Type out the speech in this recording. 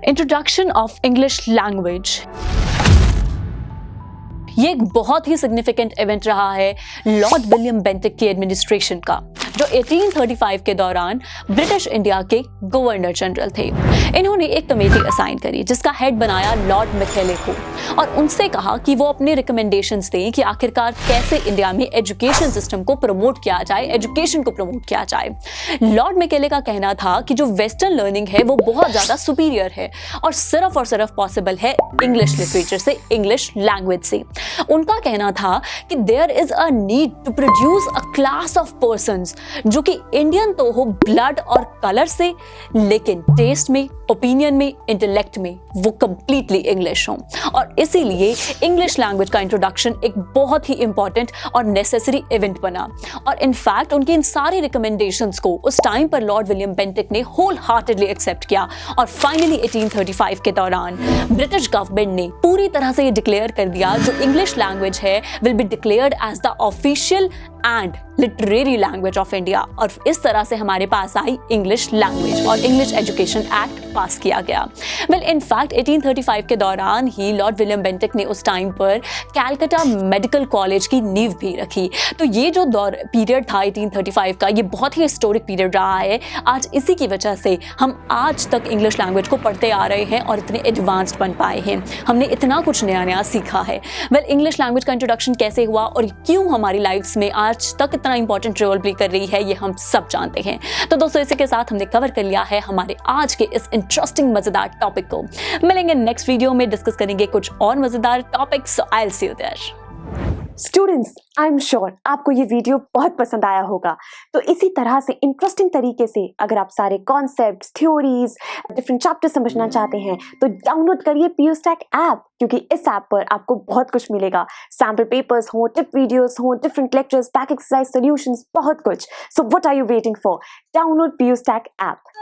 Introduction of English language. ये एक बहुत ही सिग्निफिकेंट इवेंट रहा है लॉर्ड विलियम बेंटिक की एडमिनिस्ट्रेशन का, जो 1835 के दौरान ब्रिटिश इंडिया के गवर्नर जनरल थे। इन्होंने एक कमेटी असाइन करी जिसका हेड बनाया लॉर्ड मैकेले को और उनसे कहा कि वो अपने रिकमेंडेशंस दें कि आखिरकार कैसे इंडिया में एजुकेशन सिस्टम को प्रमोट किया जाए, एजुकेशन को प्रमोट किया जाए। लॉर्ड मैकेले का कहना था कि जो वेस्टर्न लर्निंग है वो बहुत ज़्यादा सुपीरियर है और सिर्फ पॉसिबल है इंग्लिश लिटरेचर से, इंग्लिश लैंग्वेज से। उनका कहना था कि there is a need to produce a class of persons जो कि इंडियन तो हो ब्लड और कलर से, लेकिन टेस्ट में, ओपिनियन में, इंटेलेक्ट में वो कंप्लीटली इंग्लिश हो। और इसीलिए इंग्लिश लैंग्वेज का इंट्रोडक्शन एक बहुत ही इंपॉर्टेंट और नेसेसरी इवेंट बना। और इनफैक्ट उनकी इन सारी रिकमेंडेशंस को उस टाइम पर लॉर्ड विलियम बेंटिक ने होल हार्टेडली एक्सेप्ट किया और फाइनली 1835 के दौरान ब्रिटिश गवर्नमेंट ने पूरी तरह से ये डिक्लेयर कर दिया जो इंग्लिश लैंग्वेज है will be declared as the official and literary language of India. और इस तरह से हमारे पास आई इंग्लिश लैंग्वेज और इंग्लिश एजुकेशन एक्ट पास किया गया। वेल इनफैक्ट 1835 के दौरान ही लॉर्ड विलियम बेंटिक ने उस टाइम पर कैलकाटा मेडिकल कॉलेज की नींव भी रखी। तो ये जो दौर पीरियड था 1835 का, ये बहुत ही हिस्टोरिक पीरियड रहा है। आज इसी की वजह से हम आज तक इंग्लिश लैंग्वेज को पढ़ते आ रहे हैं और इतने एडवांस्ड बन पाए हैं। हमने इतना कुछ नया नया सीखा है। वेल इंग्लिश लैंग्वेज का इंट्रोडक्शन कैसे हुआ और क्यों हमारी लाइफ्स में आज तक इतना इंपॉर्टेंट रोल प्ले कर रही है, ये हम सब जानते हैं। तो दोस्तों इसी के साथ हमने कवर कर लिया है हमारे आज के इस इंटरेस्टिंग मजेदार टॉपिक को। मिलेंगे नेक्स्ट वीडियो में, डिस्कस करेंगे कुछ और मजेदार topics. So I will see you there. Students, I am sure आपको ये वीडियो बहुत पसंद आया होगा। तो इसी तरह से इंटरेस्टिंग तरीके से अगर आप सारे कॉन्सेप्ट्स, थ्योरीज, डिफरेंट चैप्टर समझना चाहते हैं तो डाउनलोड करिए PUSTAC ऐप, क्योंकि इस ऐप पर आपको बहुत कुछ मिलेगा। सैम्पल पेपर्स हो, टिप वीडियोस हो, different lectures, back exercise solutions, बहुत कुछ। So what are you waiting for? Download PUSTAC app.